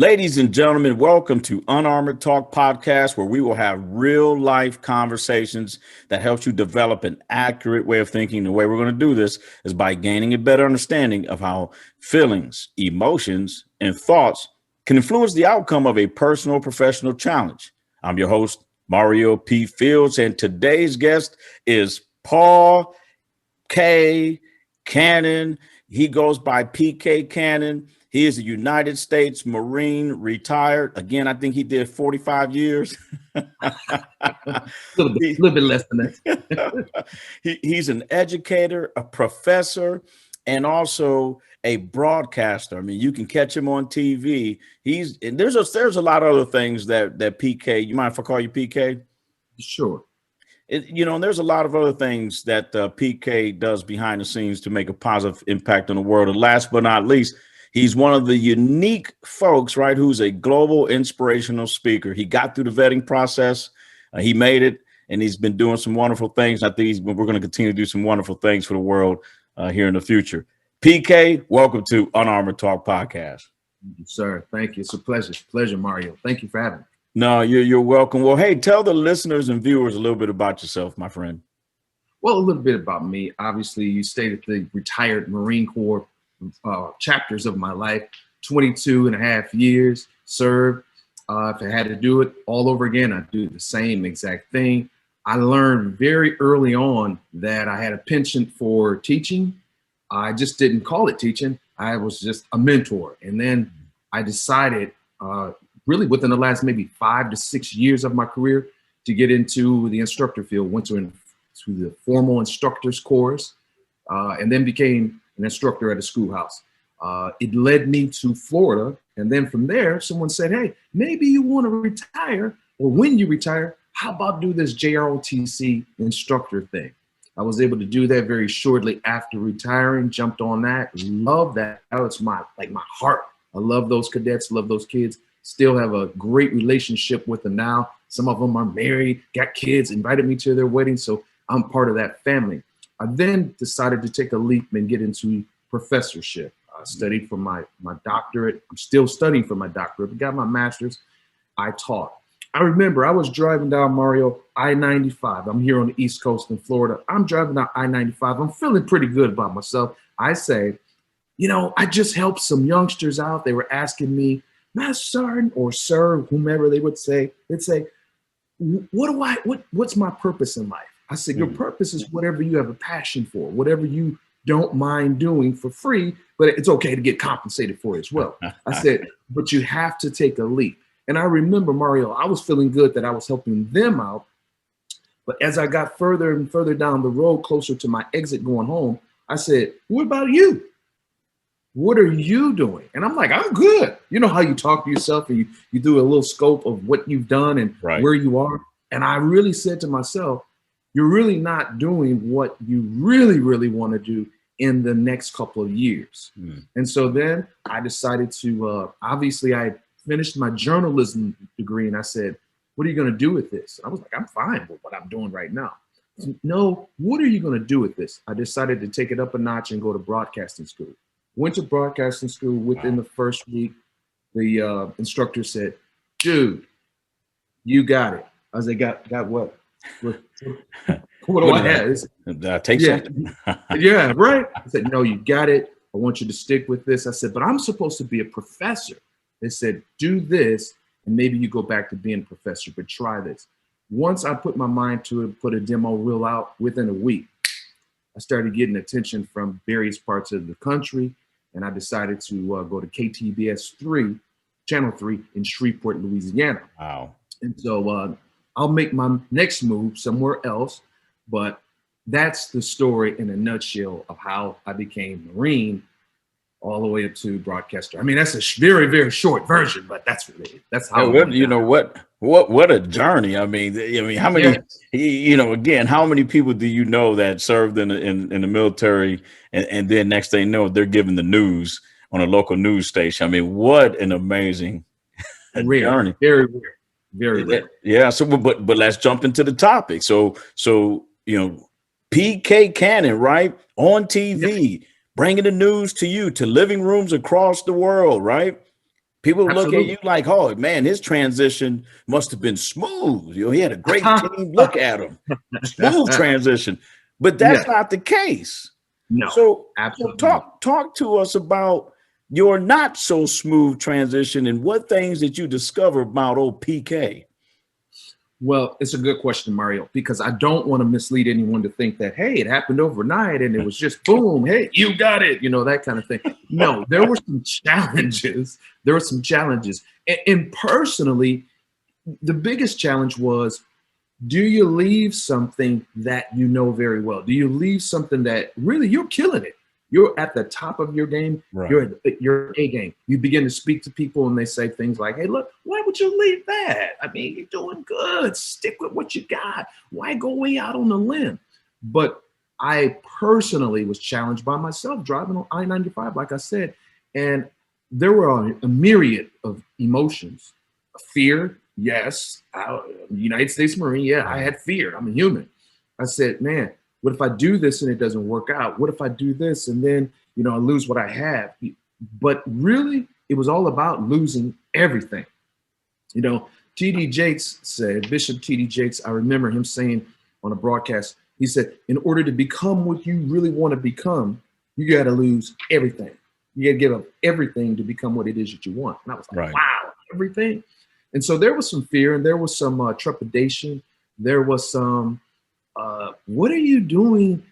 Ladies and gentlemen, welcome to Unarmored Talk podcast, where we will have real life conversations that helps you develop an accurate way of thinking. The way we're going to do this is by gaining a better understanding of how feelings, emotions, and thoughts can influence the outcome of a personal or professional challenge. I'm your host, Mario P. Fields, and today's guest is Paul K. Cannon. He goes by PK Cannon. He is a United States Marine, retired. Again, I think he did 45 years. A little bit less than that. He's an educator, a professor, and also a broadcaster. I mean, you can catch him on TV. There's a lot of other things that PK. You mind if I call you PK? Sure. There's a lot of other things that PK does behind the scenes to make a positive impact on the world. And last but not least, he's one of the unique folks, right, who's a global inspirational speaker. He got through the vetting process. He made it, and he's been doing some wonderful things. I think we're going to continue to do some wonderful things for the world here in the future. PK, welcome to Unarmored Talk podcast. Thank you, sir. Thank you. It's a pleasure, Mario. Thank you for having me. No, you're welcome. Well, hey, tell the listeners and viewers a little bit about yourself, my friend. Well, a little bit about me. Obviously, you stated the retired Marine Corps chapters of my life, 22 and a half years served. If I had to do it all over again, I'd do the same exact thing. I learned very early on that I had a penchant for teaching. I just didn't call it teaching. I was just a mentor. And then I decided really within the last maybe 5 to 6 years of my career to get into the instructor field. Went to the formal instructor's course and then became an instructor at a schoolhouse. It led me to Florida. And then from there, someone said, hey, maybe you want to retire, or when you retire, how about do this JROTC instructor thing? I was able to do that very shortly after retiring, jumped on that, love that. Oh, it's my heart. I love those cadets, love those kids. Still have a great relationship with them now. Some of them are married, got kids, invited me to their wedding. So I'm part of that family. I then decided to take a leap and get into professorship. I studied for my doctorate. I'm still studying for my doctorate. I got my master's. I taught. I remember I was driving down I-95. I'm here on the East Coast in Florida. I'm driving down I-95. I'm feeling pretty good about myself. I say, I just helped some youngsters out. They were asking me, Master Sergeant or Sir, whomever they would say, they'd say, what's my purpose in life? I said, your purpose is whatever you have a passion for, whatever you don't mind doing for free, but it's okay to get compensated for it as well. I said, but you have to take a leap. And I remember, Mario, I was feeling good that I was helping them out. But as I got further and further down the road, closer to my exit going home, I said, what about you? What are you doing? And I'm like, I'm good. You know how you talk to yourself and you do a little scope of what you've done and where you are. And I really said to myself, you're really not doing what you really, really want to do in the next couple of years. And so then I decided to, obviously I finished my journalism degree and I said, what are you going to do with this? I was like, I'm fine with what I'm doing right now. No, what are you going to do with this? I decided to take it up a notch and go to broadcasting school. Went to broadcasting school. Within the first week, the instructor said, dude, you got it. I was like, got what? What do I have? Take something. Yeah, right. I said, no, you got it. I want you to stick with this. I said, but I'm supposed to be a professor. They said, do this, and maybe you go back to being a professor, but try this. Once I put my mind to it, put a demo reel out, within a week, I started getting attention from various parts of the country, and I decided to go to KTBS-TV, Channel 3 in Shreveport, Louisiana. Wow. And so I'll make my next move somewhere else, but that's the story in a nutshell of how I became Marine all the way up to broadcaster. I mean, that's a very, very short version, but that's really, that's how. What a journey. I mean, how many, again, how many people do you know that served in the military and then next thing you know, they're giving the news on a local news station? I mean, what an amazing journey. Very rare. Very rare. Yeah. So, but let's jump into the topic. So, PK Cannon, right? On TV, bringing the news to you, to living rooms across the world, right? People look at Absolutely. you like, oh man, his transition must have been smooth. He had a great team. Look at him, smooth transition. But that's Yeah, not the case. no, So absolutely not. talk to us about your not so smooth transition and what things that you discovered about old PK. Well, it's a good question, Mario, because I don't want to mislead anyone to think that, hey, it happened overnight and it was just boom, hey, you got it, that kind of thing. No, there were some challenges. There were some challenges. And personally, the biggest challenge was, do you leave something that you know very well? Do you leave something that really you're killing it? You're at the top of your game. Right. You're at your A game. You begin to speak to people and they say things like, hey, look, why would you leave that? I mean, you're doing good. Stick with what you got. Why go way out on a limb? But I personally was challenged by myself driving on I-95, like I said. And there were a myriad of emotions. Fear, yes. United States Marine, yeah, I had fear. I'm a human. I said, man, what if I do this and it doesn't work out? What if I do this and then, I lose what I have? But really, it was all about losing everything. T.D. Jakes said, Bishop T.D. Jakes, I remember him saying on a broadcast, he said, in order to become what you really want to become, you got to lose everything. You got to give up everything to become what it is that you want. And I was like, Right. wow, everything. And so there was some fear and there was some trepidation. There was some, what are you doing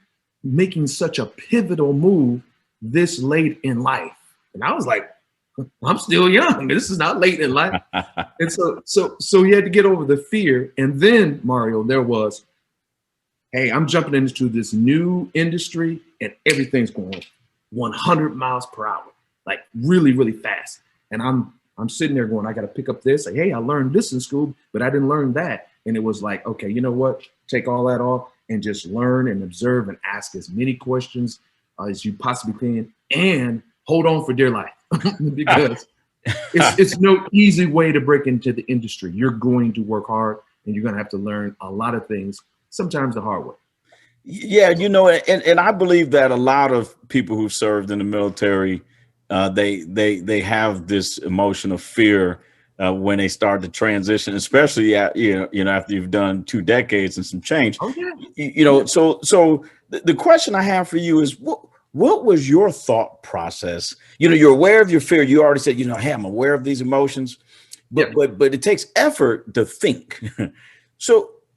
making such a pivotal move this late in life? And I was like, I'm still young. This is not late in life. And so he had to get over the fear. And then, Mario, there was, hey, I'm jumping into this new industry and everything's going 100 miles per hour, like really, really fast. And I'm sitting there going, I got to pick up this. Like, hey, I learned this in school, but I didn't learn that. And it was like, okay, you know what? Take all that off and just learn and observe and ask as many questions as you possibly can and hold on for dear life because it's no easy way to break into the industry. You're going to work hard and you're going to have to learn a lot of things, sometimes the hard way. Yeah, and I believe that a lot of people who served in the military, they have this emotion of fear when they start to transition, especially after you've done 2 decades and some change. Oh yeah. So the question I have for you is what was your thought process? You're aware of your fear. You already said, hey, I'm aware of these emotions, but it takes effort to think.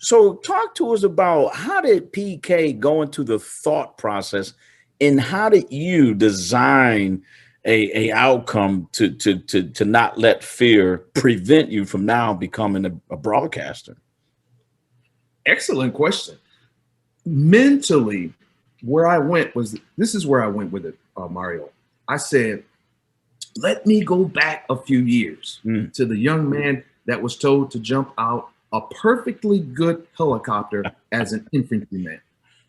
So talk to us about how did PK go into the thought process and how did you design a outcome to not let fear prevent you from now becoming a broadcaster? Excellent question. Mentally, where I went this is where I went with it, Mario. I said, let me go back a few years to the young man that was told to jump out a perfectly good helicopter as an infantryman.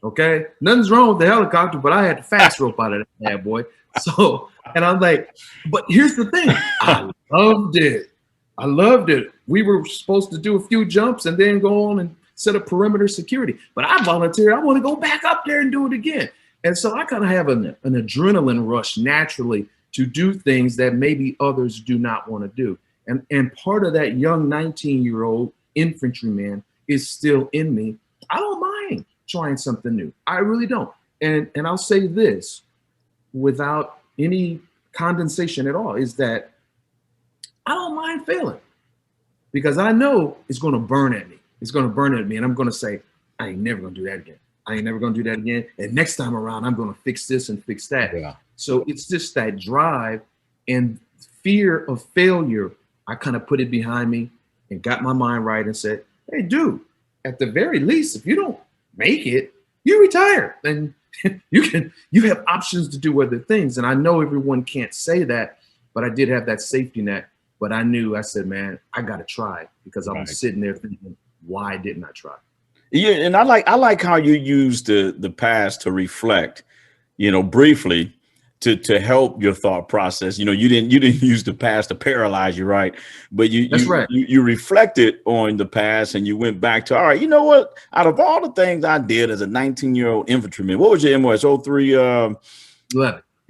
Okay, nothing's wrong with the helicopter, but I had the fast rope out of that bad boy. So, and I'm like, but here's the thing, I loved it. I loved it. We were supposed to do a few jumps and then go on and set up perimeter security. But I volunteered. I want to go back up there and do it again. And so I kind of have an adrenaline rush naturally to do things that maybe others do not want to do. And part of that young 19-year-old infantryman is still in me. I don't mind trying something new. I really don't. And I'll say this without any condensation at all, is that I don't mind failing because I know it's going to burn at me. It's going to burn at me. And I'm going to say, I ain't never going to do that again. I ain't never going to do that again. And next time around, I'm going to fix this and fix that. Yeah. So it's just that drive and fear of failure. I kind of put it behind me and got my mind right and said, hey, dude, at the very least, if you don't make it, you retire. And you have options to do other things. And I know everyone can't say that, but I did have that safety net. But I said, man, I got to try because I was sitting there thinking, why didn't I try? Yeah, and I like how you use the past to reflect, briefly to help your thought process. You didn't use the past to paralyze you, right? But you reflected on the past and you went back to, all right, you know what? Out of all the things I did as a 19-year-old infantryman, what was your MOS? 03 11.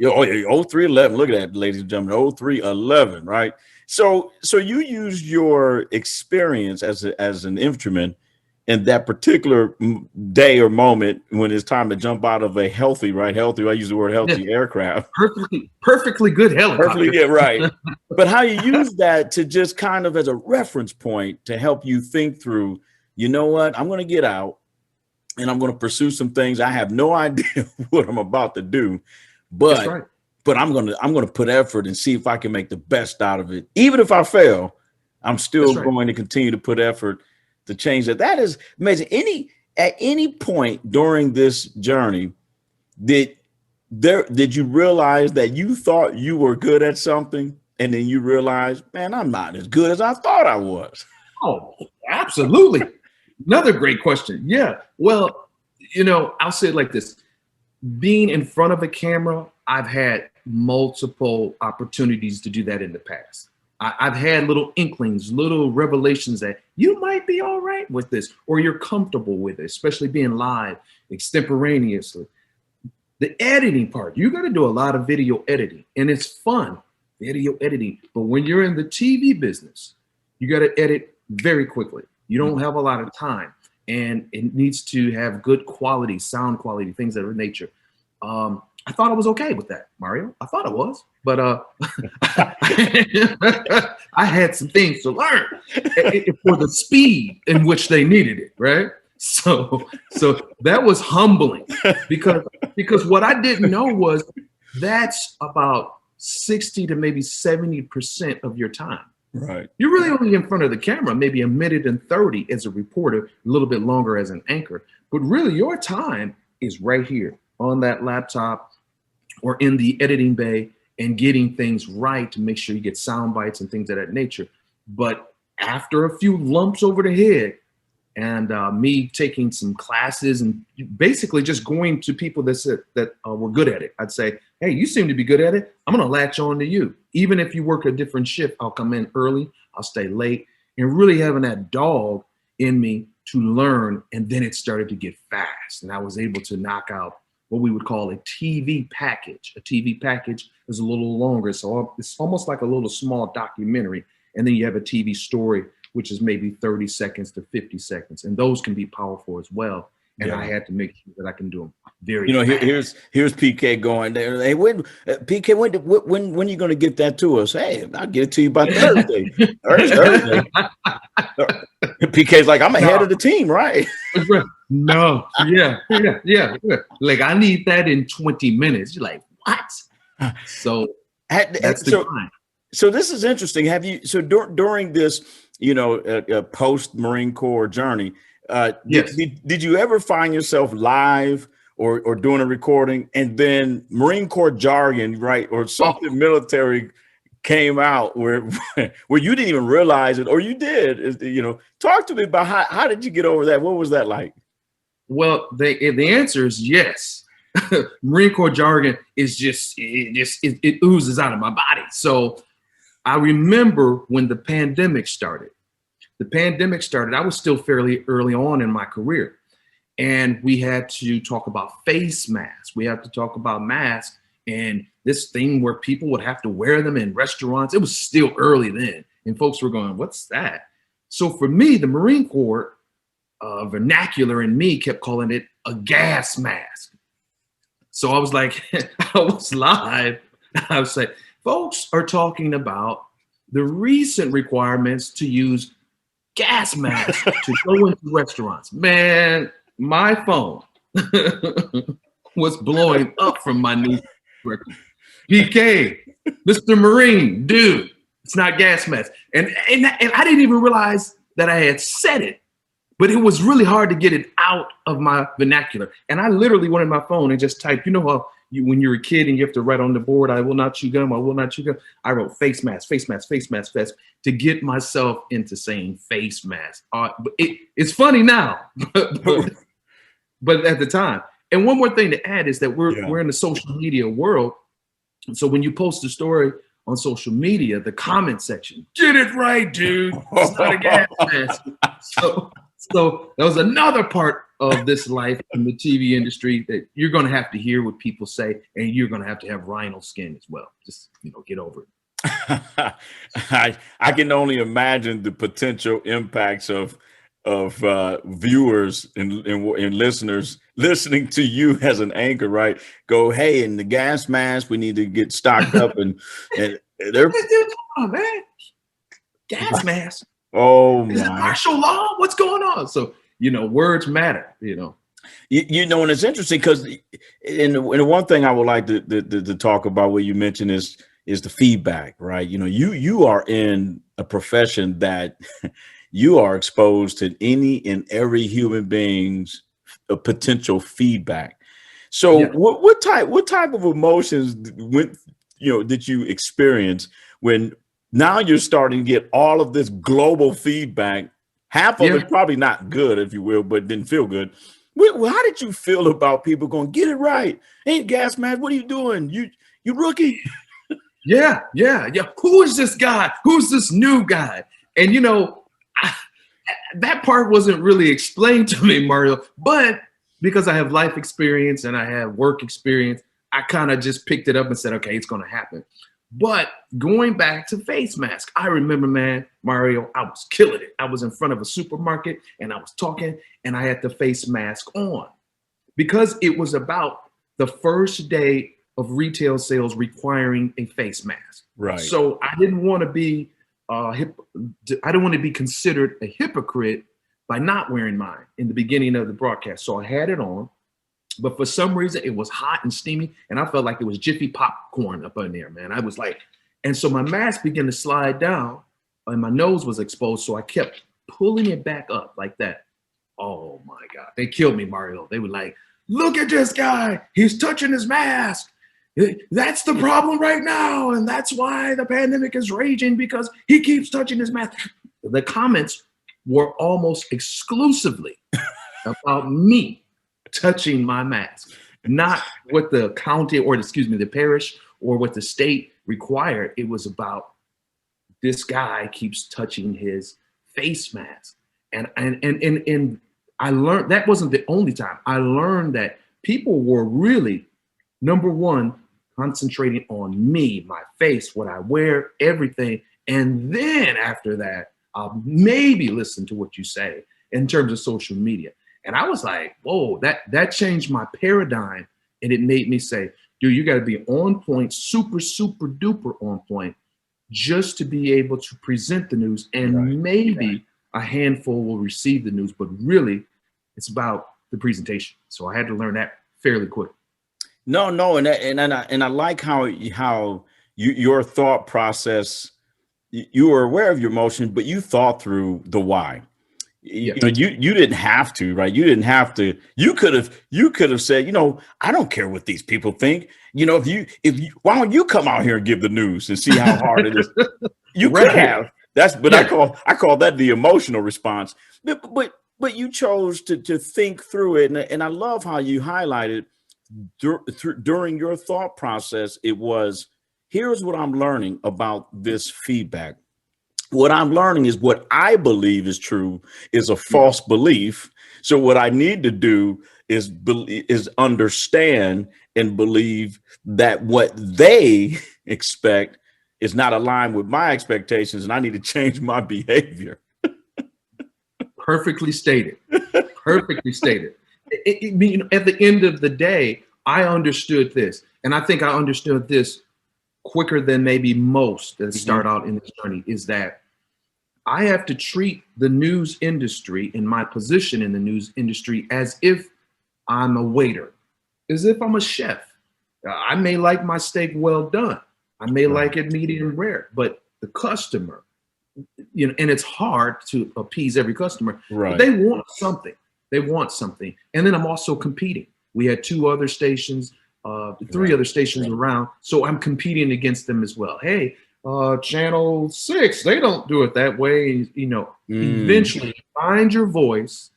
Oh, yeah, 0311. Look at that, ladies and gentlemen. 0311, right? So you used your experience as an infantryman in that particular day or moment when it's time to jump out of a healthy, right? Healthy. I use the word healthy aircraft. Perfectly good helicopter. Perfectly, yeah, right. But how you use that to just kind of as a reference point to help you think through, you know what, I'm going to get out and I'm going to pursue some things. I have no idea what I'm about to do, but That's right. but I'm gonna put effort and see if I can make the best out of it. Even if I fail, I'm still going to continue to put effort to change that. That is amazing. At any point during this journey, did you realize that you thought you were good at something and then you realized, man, I'm not as good as I thought I was? Oh, absolutely. Another great question. Yeah. Well, I'll say it like this. Being in front of a camera, I've had multiple opportunities to do that in the past. I've had little inklings, little revelations that you might be all right with this, or you're comfortable with it, especially being live extemporaneously. The editing part, you got to do a lot of video editing, and it's fun, video editing. But when you're in the TV business, you got to edit very quickly. You don't have a lot of time, and it needs to have good quality, sound quality, things of that nature. I thought I was okay with that, Mario. I thought I was, but I had some things to learn for the speed in which they needed it, right? So that was humbling because what I didn't know was that's about 60 to maybe 70% of your time. Right. You're really only in front of the camera, maybe a minute and 30 as a reporter, a little bit longer as an anchor. But really your time is right here on that laptop or in the editing bay and getting things right to make sure you get sound bites and things of that nature. But after a few lumps over the head and me taking some classes and basically just going to people that said that were good at it, I'd say, hey, you seem to be good at it. I'm going to latch on to you. Even if you work a different shift, I'll come in early, I'll stay late, and really having that dog in me to learn. And then it started to get fast. And I was able to knock out what we would call a TV package. A TV package is a little longer. So it's almost like a little small documentary. And then you have a TV story, which is maybe 30 seconds to 50 seconds. And those can be powerful as well. And I had to make sure that I can do them very fast. Here's PK going there. Hey, PK, when are you going to get that to us? Hey, I'll get it to you by Thursday. Thursday. PK's like, I'm ahead of the team, right? No, yeah. Like, I need that in 20 minutes. You're like, what? So that's the time. So this is interesting. Have you, during this, post Marine Corps journey, yes. Did you ever find yourself live or doing a recording and then Marine Corps jargon, right, or something military came out where you didn't even realize it, or you did? Talk to me about how did you get over that? What was that like? Well, the answer is yes. Marine Corps jargon is it oozes out of my body. So I remember when the pandemic started. I was still fairly early on in my career, and we had to talk about face masks. We had to talk about masks and this thing where people would have to wear them in restaurants. It was still early then, and folks were going, what's that? So for me, the Marine Corps vernacular in me kept calling it a gas mask. So I was like, I was live. I was like, folks are talking about the recent requirements to use gas masks to go into restaurants. Man, my phone was blowing up from my news. PK, Mr. Marine, dude, it's not gas mask. And I didn't even realize that I had said it, but it was really hard to get it out of my vernacular. And I literally went in my phone and just typed, how when you're a kid and you have to write on the board, I will not chew gum, I will not chew gum. I wrote face mask, face mask, face mask, face to get myself into saying face mask. It's funny now, but at the time. And one more thing to add is that we're in the social media world. So when you post a story on social media, the comment section, get it right, dude. It's not a gas mask. So that was another part of this life in the TV industry that you're going to have to hear what people say, and you're going to have rhino skin as well. Just, get over it. I can only imagine the potential impacts of viewers and listeners listening to you as an anchor, right? Go, hey, in the gas mask, we need to get stocked up, and they're man, gas mask. Oh is it martial law? What's going on? So words matter. And it's interesting because, and the one thing I would like to talk about, what you mentioned is the feedback, right? You are in a profession that you are exposed to any and every human being's potential feedback. So yeah. what type of emotions did you experience when now you're starting to get all of this global feedback? Half of it's probably not good, if you will, but didn't feel good. How did you feel about people going, get it right? Ain't gas mask, what are you doing? You rookie. Yeah. Who is this guy? Who's this new guy? And that part wasn't really explained to me, Mario, but because I have life experience and I have work experience, I kind of just picked it up and said, okay, it's going to happen. But going back to face mask, I remember, man, Mario, I was killing it. I was in front of a supermarket and I was talking and I had the face mask on because it was about the first day of retail sales requiring a face mask. Right. So I didn't want to be I don't want to be considered a hypocrite by not wearing mine in the beginning of the broadcast. So I had it on, but for some reason it was hot and steamy and I felt like it was Jiffy popcorn up in there, man. I was like, and so my mask began to slide down and my nose was exposed. So I kept pulling it back up like that. Oh my God. They killed me, Mario. They were like, look at this guy. He's touching his mask. That's the problem right now. And that's why the pandemic is raging because he keeps touching his mask. The comments were almost exclusively about me touching my mask, not what the county or the parish or what the state required. It was about this guy keeps touching his face mask. And I learned that wasn't the only time. I learned that people were really, number one, concentrating on me, my face, what I wear, everything. And then after that, I'll maybe listen to what you say in terms of social media. And I was like, whoa, that changed my paradigm. And it made me say, dude, you got to be on point, super, super duper on point, just to be able to present the news. And maybe a handful will receive the news, but really it's about the presentation. So I had to learn that fairly quick. No, and I like how your thought process, you were aware of your emotions, but you thought through the why. You didn't have to, right? You didn't have to. You could have said, I don't care what these people think. If you, why don't you come out here and give the news and see how hard it is? You could have. I call that the emotional response. But you chose to think through it, and I love how you highlighted during your thought process. It was, here's what I'm learning about this feedback. What I'm learning is what I believe is true is a false belief. So what I need to do is understand and believe that what they expect is not aligned with my expectations, and I need to change my behavior. Perfectly stated. Perfectly stated. At the end of the day, I understood this, and I think I understood this quicker than maybe most that start out in this journey, is that I have to treat the news industry and my position in the news industry as if I'm a waiter, as if I'm a chef. I may like my steak well done. I may like it medium rare, but the customer, and it's hard to appease every customer. Right. They want something. They want something. And then I'm also competing. We had two other stations, three other stations around. So I'm competing against them as well. Hey, channel 6, they don't do it that way. Eventually find your voice.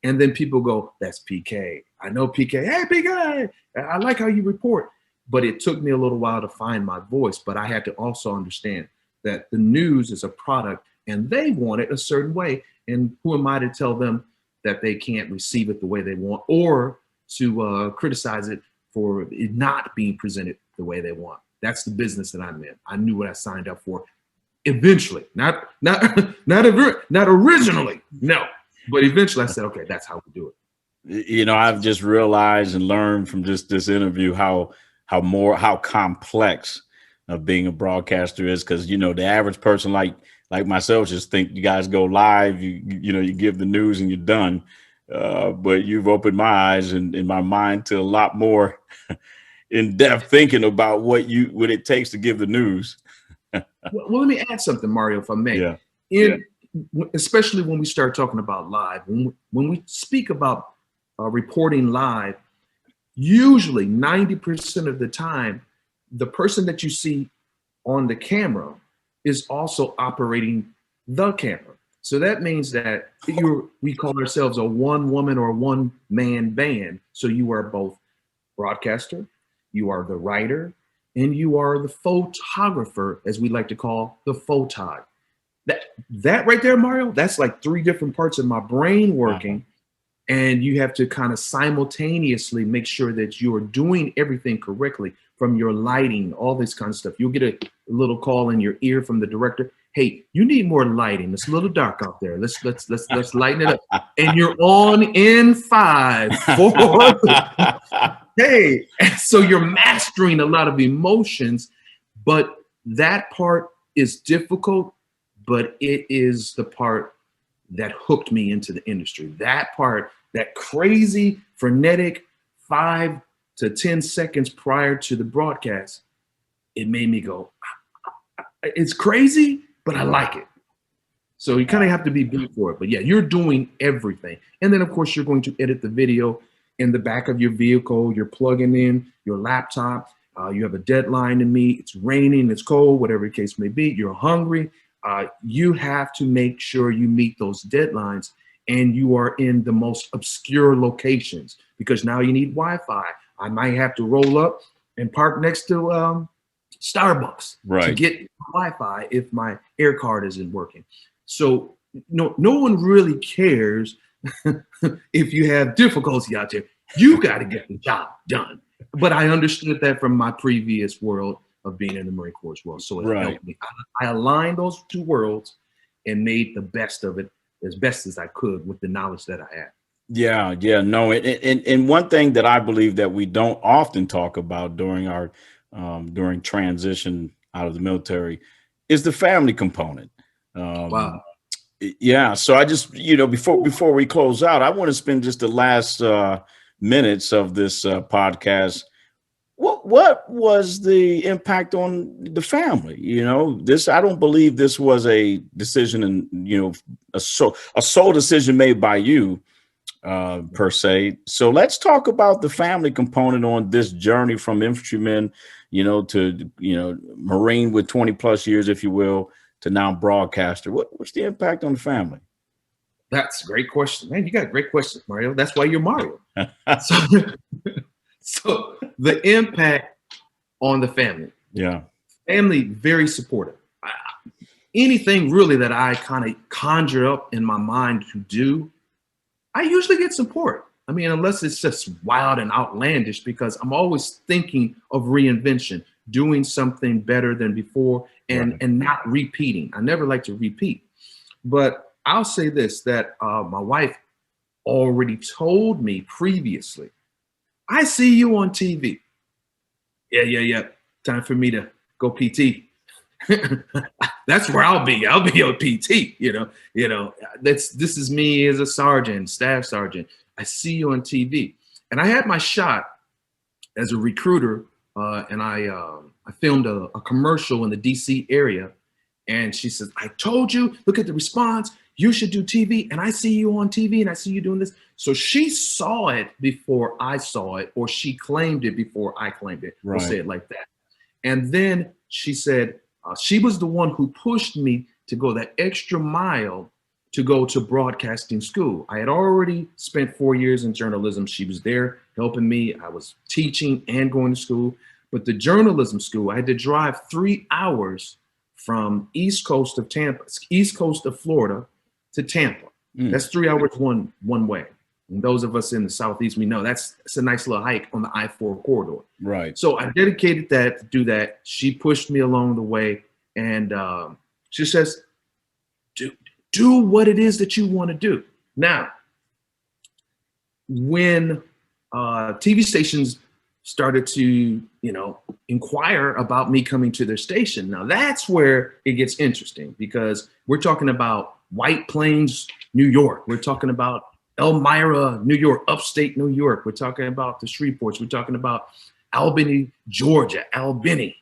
And then people go, that's PK. I know PK. Hey, PK, I like how you report. But it took me a little while to find my voice. But I had to also understand that the news is a product and they want it a certain way. And who am I to tell them that they can't receive it the way they want, or to criticize it for it not being presented the way they want. That's the business that I'm in. I knew what I signed up for. Eventually, not originally, no, but eventually I said, okay, that's how we do it. You know, I've just realized and learned from just this interview how complex of being a broadcaster is, because, you know, the average person like myself just think you guys go live, you give the news and you're done. But you've opened my eyes and in my mind to a lot more in-depth thinking about what it takes to give the news. Well, let me add something, Mario, if I may. Yeah. Especially when we start talking about live, when we speak about reporting live, usually 90% of the time, the person that you see on the camera is also operating the camera. So that means that we call ourselves a one-woman or one-man band. So you are both broadcaster, you are the writer, and you are the photographer, as we like to call the photog. That right there, Mario, that's like 3 different parts of my brain working. And you have to kind of simultaneously make sure that you are doing everything correctly, from your lighting, all this kind of stuff. You'll get a little call in your ear from the director. Hey, you need more lighting. It's a little dark out there. Let's lighten it up. And you're on in 5, 4. Hey, so you're mastering a lot of emotions, but that part is difficult, but it is the part that hooked me into the industry. That part, that crazy, frenetic 5 to 10 seconds prior to the broadcast, it made me go, it's crazy, but I like it. So you kind of have to be built for it. But yeah, you're doing everything. And then, of course, you're going to edit the video in the back of your vehicle. You're plugging in your laptop. You have a deadline to meet. It's raining, it's cold, whatever the case may be. You're hungry. You have to make sure you meet those deadlines, and you are in the most obscure locations, because now you need Wi-Fi. I might have to roll up and park next to Starbucks to get Wi-Fi if my air card isn't working. So no one really cares if you have difficulty out there. You got to get the job done. But I understood that from my previous world of being in the Marine Corps as well. So it helped me. I aligned those 2 worlds and made the best of it as best as I could with the knowledge that I had. Yeah. No. And one thing that I believe that we don't often talk about during our during transition out of the military is the family component. Wow. Yeah. So I just, before we close out, I want to spend just the last minutes of this podcast. What was the impact on the family? I don't believe this was a decision and, a sole decision made by you per se. So let's talk about the family component on this journey from infantryman, to, Marine with 20 plus years, if you will, to now broadcaster. What's the impact on the family? That's a great question, man. You got great questions, Mario. That's why you're Mario. So the impact on the family. Yeah. Family, very supportive. Anything really that I kind of conjure up in my mind to do, I usually get support. I mean, unless it's just wild and outlandish, because I'm always thinking of reinvention, doing something better than before, and not repeating. I never like to repeat. But I'll say this, that my wife already told me previously, I see you on TV. Yeah. Time for me to go PT. That's where I'll be. I'll be on PT. This is me as a sergeant, staff sergeant. I see you on TV. And I had my shot as a recruiter, and I filmed a commercial in the DC area. And she says, I told you, look at the response. You should do TV. And I see you on TV and I see you doing this. So she saw it before I saw it, or she claimed it before I claimed it. We'll say it like that. And then she said, she was the one who pushed me to go that extra mile to go to broadcasting school. I had already spent 4 years in journalism. She was there helping me. I was teaching and going to school. But the journalism school, I had to drive 3 hours from east coast of Florida to Tampa. That's 3 hours one way. And those of us in the Southeast, we know it's a nice little hike on the I-4 corridor. Right. So I dedicated that to do that. She pushed me along the way, and she says, do what it is that you want to do. Now, when TV stations started to, inquire about me coming to their station, now that's where it gets interesting, because we're talking about White Plains, New York. We're talking about Elmira, New York, upstate New York. We're talking about the Shreveports. We're talking about Albany, Georgia, Albany,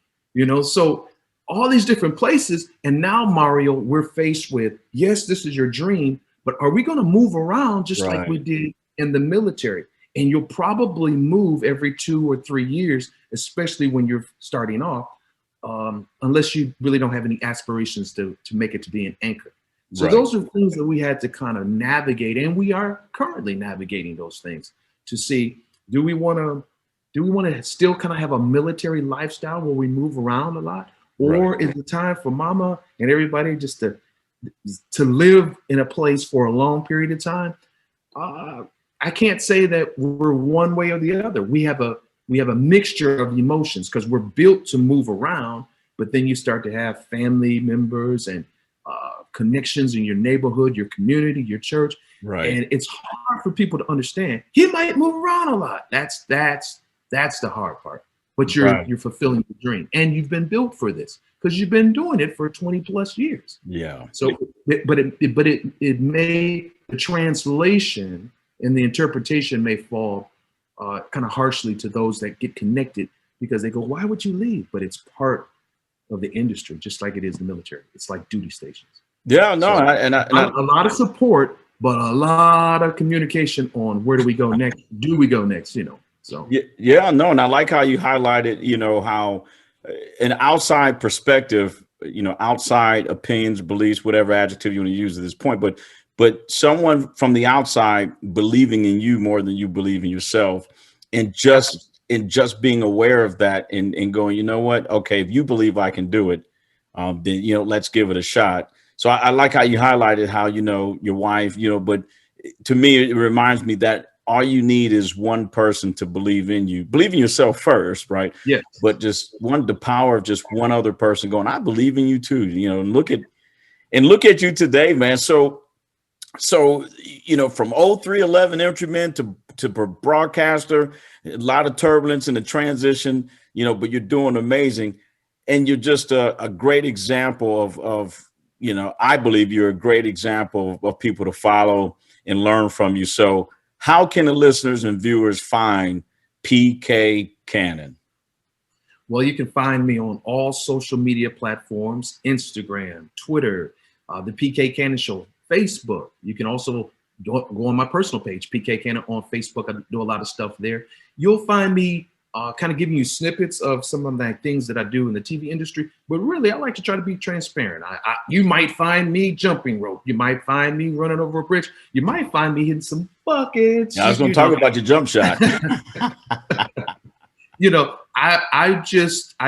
so all these different places. And now, Mario, we're faced with, yes, this is your dream, but are we going to move around just like we did in the military? And you'll probably move every 2 or 3 years, especially when you're starting off, unless you really don't have any aspirations to make it to be an anchor. So those are things that we had to kind of navigate, and we are currently navigating those things to see, do we want to still kind of have a military lifestyle where we move around a lot, or is it time for mama and everybody just to live in a place for a long period of time? I can't say that we're one way or the other. We have a mixture of emotions because we're built to move around, but then you start to have family members and connections in your neighborhood, your community, your church. Right. And it's hard for people to understand. He might move around a lot. That's the hard part. But you're fulfilling the dream, and you've been built for this because you've been doing it for 20 plus years. Yeah. So, but it may, the translation and the interpretation may fall kind of harshly to those that get connected, because they go, "Why would you leave?" But it's part of the industry, just like it is the military. It's like duty stations. Yeah, no, so, a lot of support, but a lot of communication on where do we go next? Do we go next? So yeah, no, and I like how you highlighted, how an outside perspective, outside opinions, beliefs, whatever adjective you want to use at this point, but someone from the outside believing in you more than you believe in yourself, and just being aware of that and going, you know what? Okay, if you believe I can do it, then let's give it a shot. So I like how you highlighted how your wife, but to me it reminds me that all you need is one person to believe in you. Believe in yourself first, right? Yeah. But just the power of just one other person going, I believe in you too. And look at you today, man. So from 0311 infantryman to broadcaster, a lot of turbulence in the transition, but you're doing amazing. And you're just a great example of I believe you're a great example of people to follow and learn from you. So how can the listeners and viewers find PK Cannon? Well, you can find me on all social media platforms, Instagram, Twitter, the PK Cannon Show, Facebook. You can also go on my personal page, PK Cannon on Facebook. I do a lot of stuff there. You'll find me kind of giving you snippets of some of the things that I do in the TV industry, but really I like to try to be transparent. You might find me jumping rope. You might find me running over a bridge. You might find me hitting some buckets. I was going to talk about your jump shot. I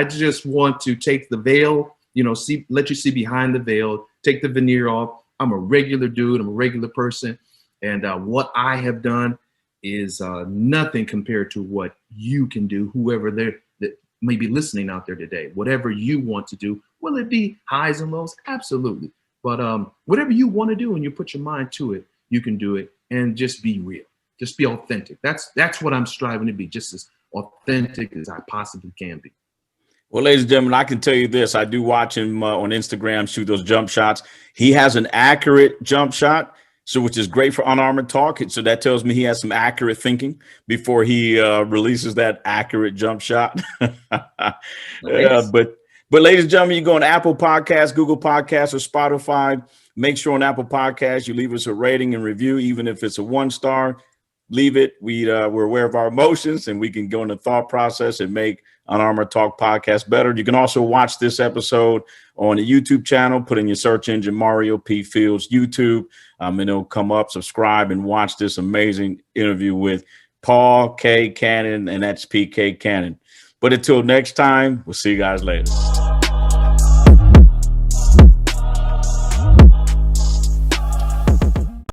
just want to take the veil, let you see behind the veil, take the veneer off. I'm a regular dude. I'm a regular person. And what I have done is nothing compared to what you can do, whoever that may be listening out there today. Whatever you want to do, will it be highs and lows? Absolutely. But whatever you want to do and you put your mind to it, you can do it, and just be real. Just be authentic. That's what I'm striving to be, just as authentic as I possibly can be. Well, ladies and gentlemen, I can tell you this. I do watch him on Instagram shoot those jump shots. He has an accurate jump shot, which is great for Unarmored Talk. So that tells me he has some accurate thinking before he releases that accurate jump shot. Nice. But ladies and gentlemen, you go on Apple Podcasts, Google Podcasts, or Spotify. Make sure on Apple Podcasts you leave us a rating and review, even if it's a 1-star. Leave it. We're aware of our emotions, and we can go in the thought process and make Unarmored Talk podcast better. You can also watch this episode on the YouTube channel. Put in your search engine Mario P. Fields YouTube, and it'll come up. Subscribe and watch this amazing interview with Paul K. Cannon, and that's PK Cannon. But until next time, we'll see you guys later.